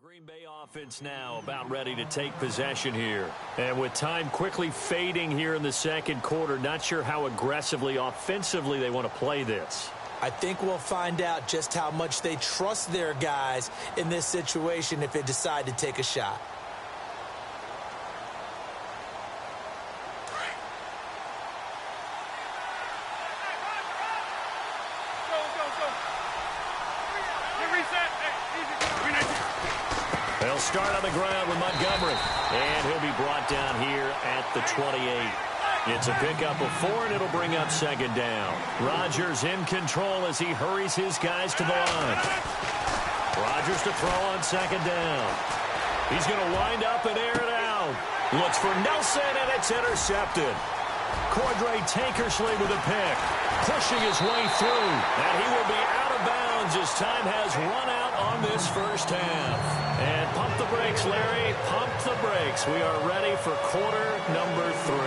Green Bay offense now about ready to take possession here. And with time quickly fading here in the second quarter, not sure how aggressively, offensively they want to play this. I think we'll find out just how much they trust their guys in this situation if they decide to take a shot. They'll start on the ground with Montgomery, and he'll be brought down here at the 28. It's a pickup of 4, and it'll bring up second down. Rodgers in control as he hurries his guys to the line. Rodgers to throw on second down. He's going to wind up and air it out. Looks for Nelson, and it's intercepted. Cordray Tankersley with a pick, pushing his way through, and he will be out of bounds as time has run out on this first half. And pump the brakes, Larry. Pump the brakes. We are ready for quarter number 3.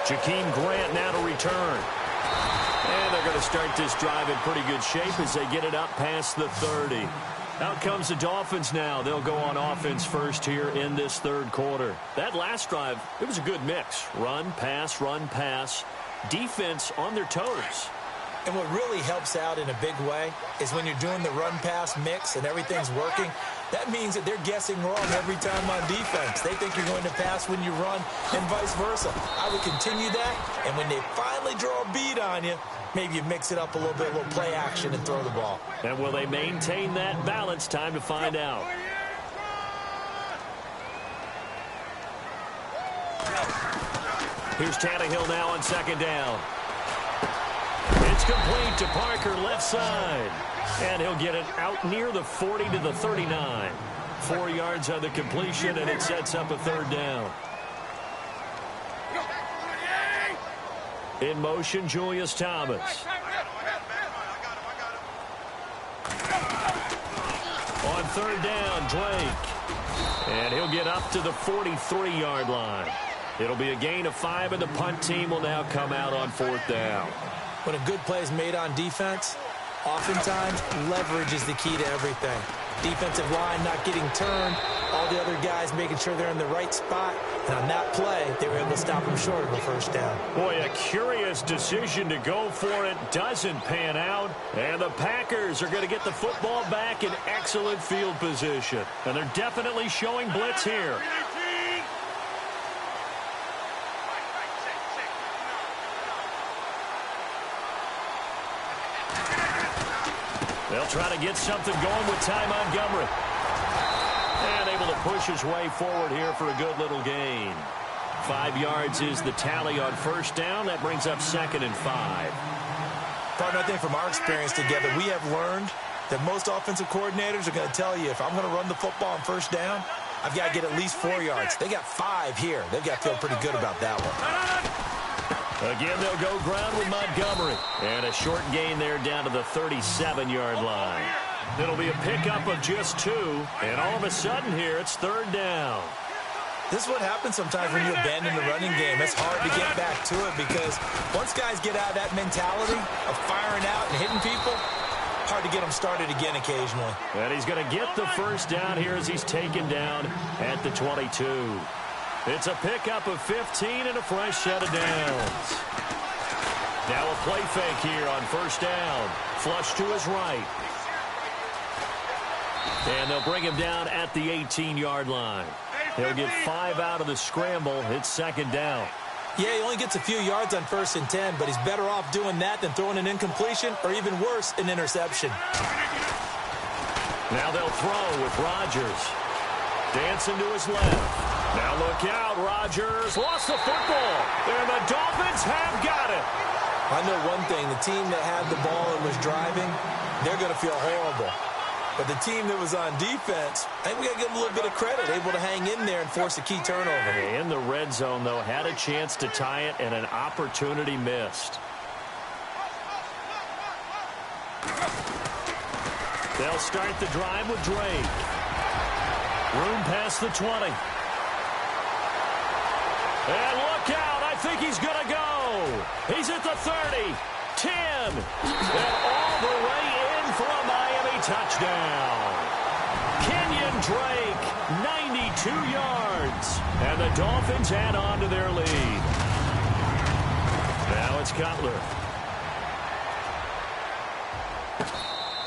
Jakeem Grant now to return. And they're going to start this drive in pretty good shape as they get it up past the 30. Out comes the Dolphins now. They'll go on offense first here in this third quarter. That last drive, it was a good mix. Run, pass, defense on their toes. And what really helps out in a big way is when you're doing the run-pass mix and everything's working, that means that they're guessing wrong every time on defense. They think you're going to pass when you run and vice versa. I would continue that, and when they finally draw a bead on you, maybe you mix it up a little bit, a little play action and throw the ball. And will they maintain that balance? Time to find out. Here's Tannehill now on second down. It's complete to Parker, left side. And he'll get it out near the 40 to the 39. 4 yards on the completion, and it sets up a third down. In motion, Julius Thomas. On third down, Drake. And he'll get up to the 43-yard line. It'll be a gain of 5, and the punt team will now come out on fourth down. When a good play is made on defense, oftentimes leverage is the key to everything. Defensive line not getting turned, all the other guys making sure they're in the right spot. And on that play, they were able to stop them short of a first down. Boy, a curious decision to go for it. Doesn't pan out. And the Packers are going to get the football back in excellent field position. And they're definitely showing blitz here. They'll try to get something going with Ty Montgomery. And able to push his way forward here for a good little gain. 5 yards is the tally on first down. That brings up second and 5. Partner, I think from our experience together, we have learned that most offensive coordinators are going to tell you, if I'm going to run the football on first down, I've got to get at least 4 yards. They got 5 here. They've got to feel pretty good about that one. Again, they'll go ground with Montgomery. And a short gain there down to the 37-yard line. It'll be a pickup of just 2. And all of a sudden here, it's third down. This is what happens sometimes when you abandon the running game. It's hard to get back to it because once guys get out of that mentality of firing out and hitting people, hard to get them started again occasionally. And he's going to get the first down here as he's taken down at the 22. It's a pickup of 15 and a fresh set of downs. Now a play fake here on first down. Flush to his right. And they'll bring him down at the 18-yard line. He'll get 5 out of the scramble. It's second down. Yeah, he only gets a few yards on first and 10, but he's better off doing that than throwing an incompletion or even worse, an interception. Now they'll throw with Rodgers. Dancing to his left. Now look out, Rodgers lost the football, and the Dolphins have got it. I know one thing, the team that had the ball and was driving, they're going to feel horrible. But the team that was on defense, I think we got to give them a little bit of credit, able to hang in there and force a key turnover. In the red zone, though, had a chance to tie it, and an opportunity missed. They'll start the drive with Drake. Room past the 20. And look out, I think he's going to go. He's at the 30, 10, and all touchdown. Kenyon Drake, 92 yards. And the Dolphins add on to their lead. Now it's Cutler.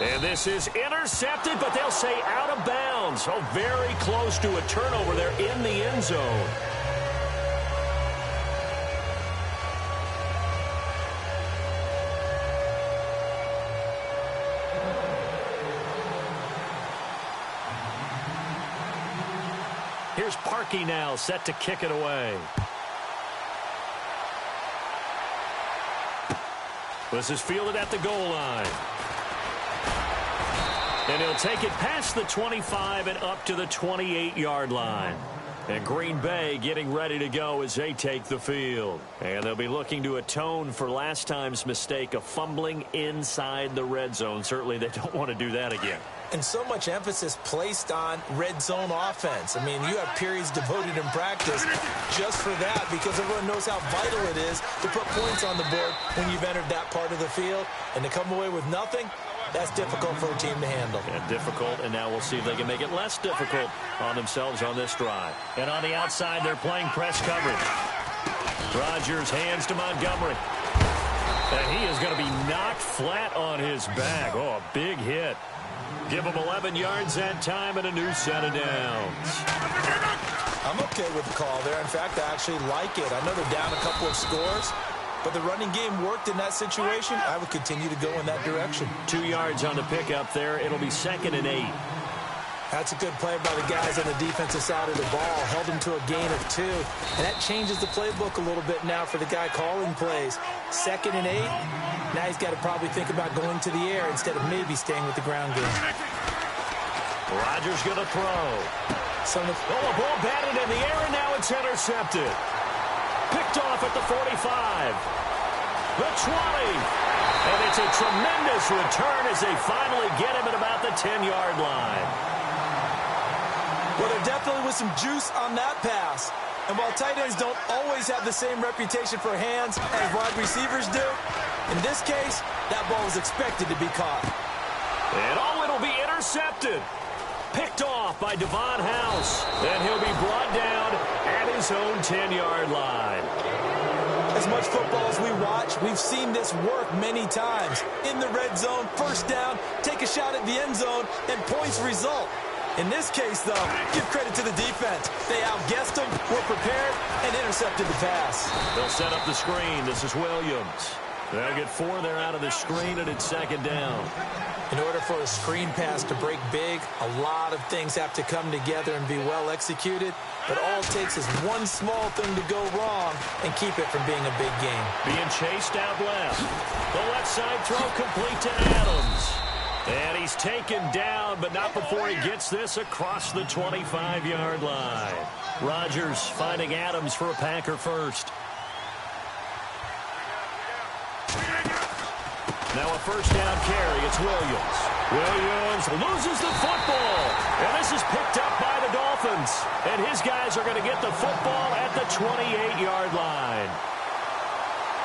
And this is intercepted, but they'll say out of bounds. Oh, very close to a turnover there in the end zone. Here's Parkey now, set to kick it away. This is fielded at the goal line. And he'll take it past the 25 and up to the 28-yard line. And Green Bay getting ready to go as they take the field. And they'll be looking to atone for last time's mistake of fumbling inside the red zone. Certainly they don't want to do that again. And so much emphasis placed on red zone offense. I mean, you have periods devoted in practice just for that because everyone knows how vital it is to put points on the board when you've entered that part of the field. And to come away with nothing, that's difficult for a team to handle. And difficult, and now we'll see if they can make it less difficult on themselves on this drive. And on the outside, they're playing press coverage. Rodgers hands to Montgomery. And he is going to be knocked flat on his back. Oh, a big hit. Give him 11 yards that time and a new set of downs. I'm okay with the call there. In fact, I actually like it. I know they're down a couple of scores, but the running game worked in that situation. I would continue to go in that direction. 2 yards on the pickup there. It'll be 2nd and 8. That's a good play by the guys on the defensive side of the ball. Held him to a gain of 2. And that changes the playbook a little bit now for the guy calling plays. 2nd and 8. Now he's got to probably think about going to the air instead of maybe staying with the ground game. Rodgers going to throw. A ball batted in the air, and now it's intercepted. Picked off at the 45. The 20. And it's a tremendous return as they finally get him at about the 10-yard line. Well, there definitely was some juice on that pass. And while tight ends don't always have the same reputation for hands as wide receivers do, in this case, that ball was expected to be caught. And it'll be intercepted. Picked off by Devon House. And he'll be brought down at his own 10-yard line. As much football as we watch, we've seen this work many times. In the red zone, first down, take a shot at the end zone, and points result. In this case, though, give credit to the defense. They outguessed them, were prepared, and intercepted the pass. They'll set up the screen. This is Williams. They'll get 4 there out of the screen, and it's 2nd down. In order for a screen pass to break big, a lot of things have to come together and be well executed. But all it takes is one small thing to go wrong and keep it from being a big game. Being chased out left. The left side throw complete to Adams. And he's taken down, but not before he gets this across the 25-yard line. Rodgers finding Adams for a Packer first. Now a first down carry. It's Williams. Williams loses the football. And this is picked up by the Dolphins. And his guys are going to get the football at the 28-yard line.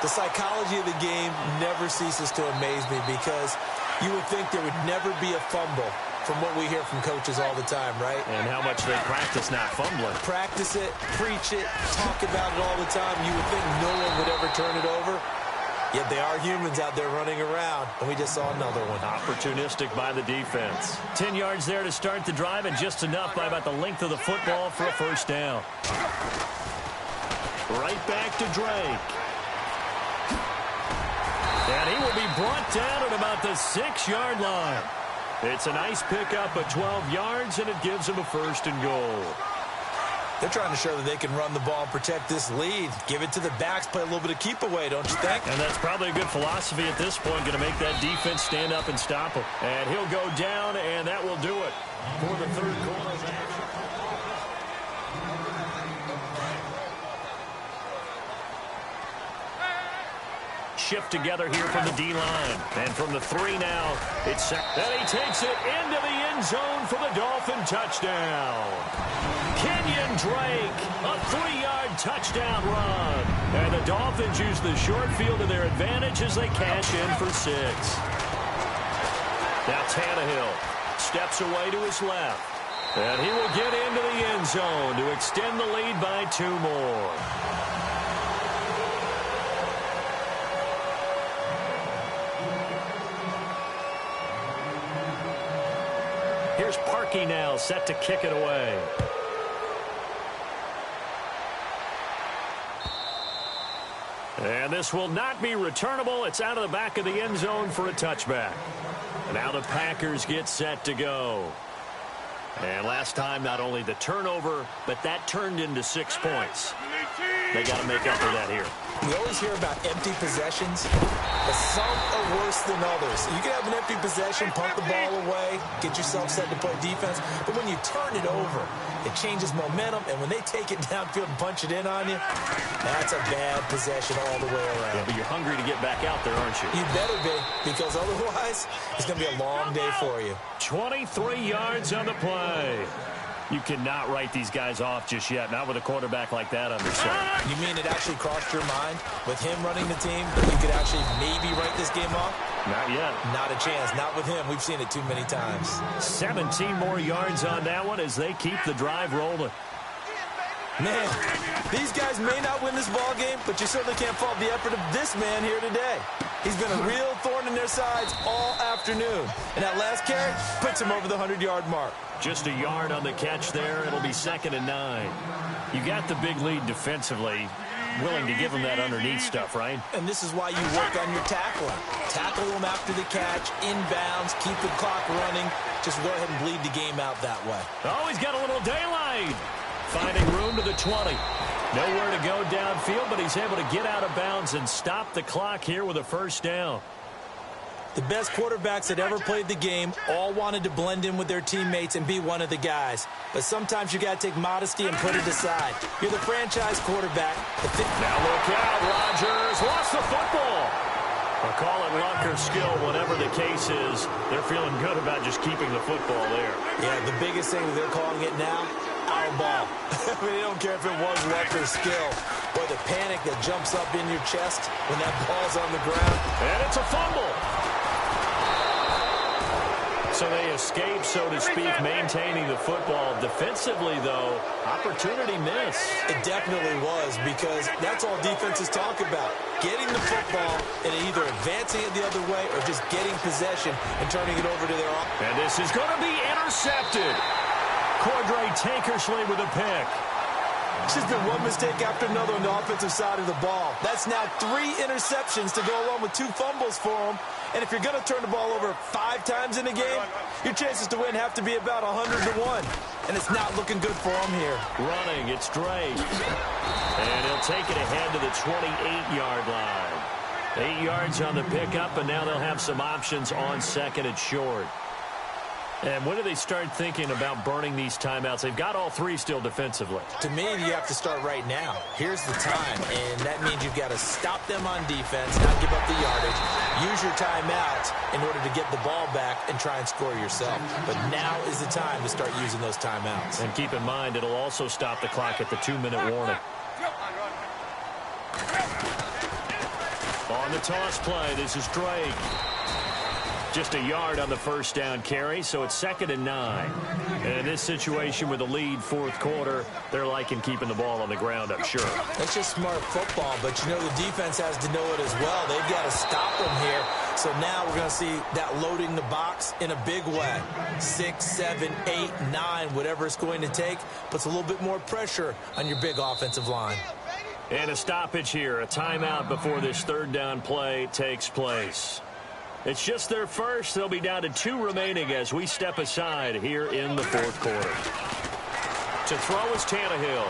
The psychology of the game never ceases to amaze me because you would think there would never be a fumble from what we hear from coaches all the time, right? And how much they practice not fumbling. Practice it, preach it, talk about it all the time. You would think no one would ever turn it over. Yet they are humans out there running around, and we just saw another one. Opportunistic by the defense. 10 yards there to start the drive, and just enough by about the length of the football for a first down. Right back to Drake. And he will be brought down at about the 6-yard line. It's a nice pickup of 12 yards, and it gives him a 1st and goal. They're trying to show that they can run the ball and protect this lead. Give it to the backs, play a little bit of keep away, don't you think? And that's probably a good philosophy at this point, going to make that defense stand up and stop him. And he'll go down, and that will do it for the 3rd quarter of action. Shift together here from the D-line. And from the 3 now, it's set. And he takes it into the end zone for the Dolphin touchdown. Kenyon Drake, a 3-yard touchdown run. And the Dolphins use the short field to their advantage as they cash in for 6. Now Tannehill. steps away to his left. And he will get into the end zone to extend the lead by 2 more. Here's Parkey now, set to kick it away. And this will not be returnable. It's out of the back of the end zone for a touchback. And now the Packers get set to go. And last time, not only the turnover, but that turned into 6 points. They got to make up for that here. We always hear about empty possessions, but some are worse than others. You can have an empty possession, pump the ball away, get yourself set to play defense, but when you turn it over, it changes momentum, and when they take it downfield and punch it in on you, that's a bad possession all the way around. Yeah, but you're hungry to get back out there, aren't you? You better be, because otherwise, it's going to be a long day for you. 23 yards on the play. You cannot write these guys off just yet, not with a quarterback like that under center. You mean it actually crossed your mind with him running the team that you could actually maybe write this game off? Not yet. Not a chance. Not with him. We've seen it too many times. 17 more yards on that one as they keep the drive rolling. Man, these guys may not win this ball game, but you certainly can't fault the effort of this man here today. He's been a real thorn in their sides all afternoon. And that last carry puts him over the 100-yard mark. Just a yard on the catch there. It'll be 2nd and 9. You got the big lead defensively. Willing to give him that underneath stuff, right? And this is why you work on your tackling. Tackle them after the catch, inbounds, keep the clock running. Just go ahead and bleed the game out that way. Oh, he's got a little daylight. Finding room to the 20. Nowhere to go downfield, but he's able to get out of bounds and stop the clock here with a first down. The best quarterbacks that ever played the game all wanted to blend in with their teammates and be one of the guys. But sometimes you got to take modesty and put it aside. You're the franchise quarterback. Now look out, Rodgers lost the football. Or call it luck or skill, whatever the case is. They're feeling good about just keeping the football there. Yeah, the biggest thing that they're calling it now, our ball. I mean, they don't care if it was luck or skill. Or the panic that jumps up in your chest when that ball's on the ground. And it's a fumble. So they escape, so to speak, maintaining the football. Defensively, though, opportunity miss. It definitely was, because that's all defenses talk about. Getting the football and either advancing it the other way or just getting possession and turning it over to their offense. And this is going to be intercepted. Cordray Tankersley with a pick. It's just been one mistake after another on the offensive side of the ball. That's now 3 interceptions to go along with 2 fumbles for him. And if you're going to turn the ball over 5 times in a game, your chances to win have to be about 100-1. And it's not looking good for him here. Running, it's Drake. And he'll take it ahead to the 28-yard line. 8 yards on the pickup, and now they'll have some options on 2nd and short. And when do they start thinking about burning these timeouts? They've got all 3 still defensively. To me, you have to start right now. Here's the time, and that means you've got to stop them on defense, not give up the yardage, use your timeouts in order to get the ball back and try and score yourself. But now is the time to start using those timeouts. And keep in mind, it'll also stop the clock at the 2-minute warning. On the toss play, this is Drake. Just a yard on the first down carry, so it's 2nd and 9. And in this situation with the lead 4th quarter, they're liking keeping the ball on the ground, I'm sure. That's just smart football, but you know the defense has to know it as well. They've got to stop them here. So now we're going to see that loading the box in a big way. 6, 7, 8, 9, whatever it's going to take, puts a little bit more pressure on your big offensive line. And a stoppage here, a timeout before this 3rd down play takes place. It's just their first. They'll be down to 2 remaining as we step aside here in the 4th quarter. To throw is Tannehill.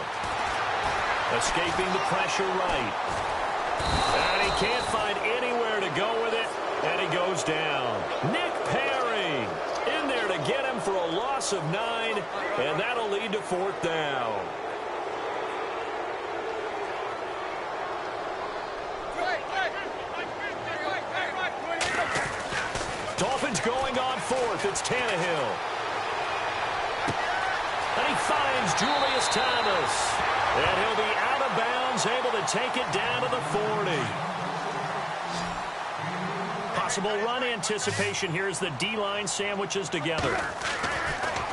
Escaping the pressure right. And he can't find anywhere to go with it, and he goes down. Nick Perry in there to get him for a loss of 9, and that'll lead to 4th down. Dolphins going on 4th. It's Tannehill. And he finds Julius Thomas. And he'll be out of bounds, able to take it down to the 40. possible run anticipation here as the D-line sandwiches together.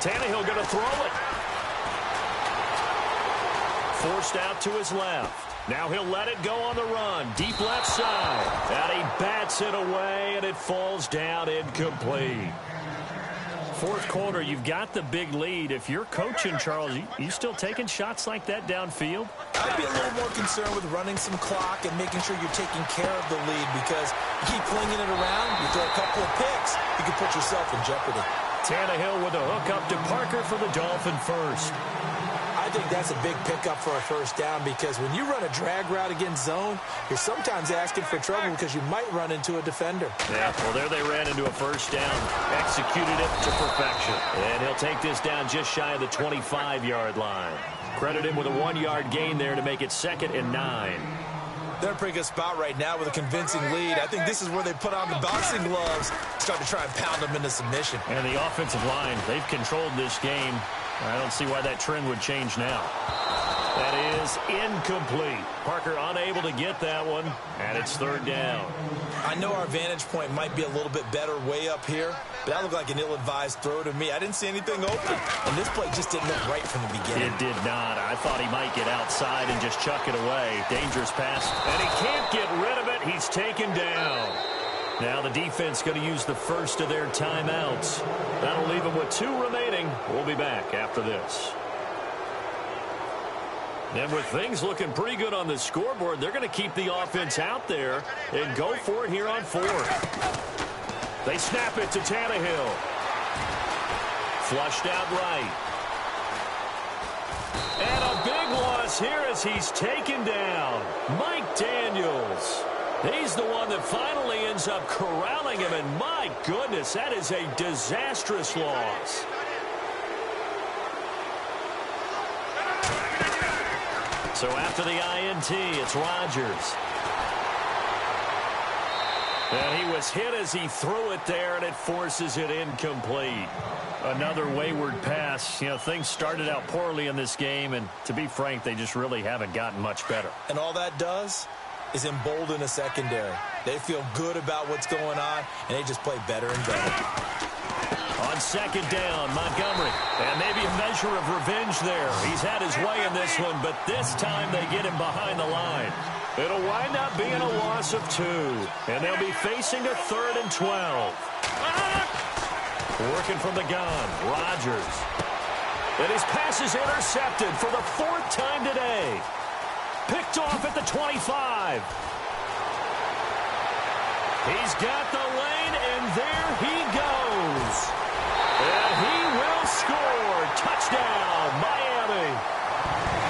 Tannehill going to throw it. Forced out to his left. Now he'll let it go on the run. Deep left side. And he bats it away, and it falls down incomplete. Fourth quarter, you've got the big lead. If you're coaching, Charles, you still taking shots like that downfield? I'd be a little more concerned with running some clock and making sure you're taking care of the lead, because you keep flinging it around, you throw a couple of picks, you can put yourself in jeopardy. Tannehill with a hook up to Parker for the Dolphin first. I think that's a big pickup for a first down, because when you run a drag route against zone, you're sometimes asking for trouble because you might run into a defender. Yeah, well, there they ran into a first down. Executed it to perfection. And he'll take this down just shy of the 25-yard line. Credit him with a 1-yard gain there to make it 2nd and 9. They're in a pretty good spot right now with a convincing lead. I think this is where they put on the boxing gloves, start to try and pound them into submission. And the offensive line, they've controlled this game. I don't see why that trend would change now. That is incomplete. Parker unable to get that one, and it's 3rd down. I know our vantage point might be a little bit better way up here, but that looked like an ill-advised throw to me. I didn't see anything open, and this play just didn't look right from the beginning. It did not. I thought he might get outside and just chuck it away. Dangerous pass, and he can't get rid of it. He's taken down. Now the defense going to use the first of their timeouts. That'll leave them with 2 remaining. We'll be back after this. And with things looking pretty good on the scoreboard, they're going to keep the offense out there and go for it here on 4th. They snap it to Tannehill. Flushed out right. And a big loss here as he's taken down. Mike Daniels. He's the one that finally ends up corralling him, and my goodness, that is a disastrous loss. So after the INT, it's Rodgers. And he was hit as he threw it there, and it forces it incomplete. Another wayward pass. You know, things started out poorly in this game, and to be frank, they just really haven't gotten much better. And all that does is embolden a secondary. They feel good about what's going on, and they just play better and better. On 2nd down, Montgomery. And maybe a measure of revenge there. He's had his way in this one, but this time they get him behind the line. It'll wind up being a loss of 2. And they'll be facing a 3rd and 12. Working from the gun, Rodgers. And his pass is intercepted for the 4th time today. Picked off at the 25. He's got the lane, and there he goes. And he will score. Touchdown, Miami.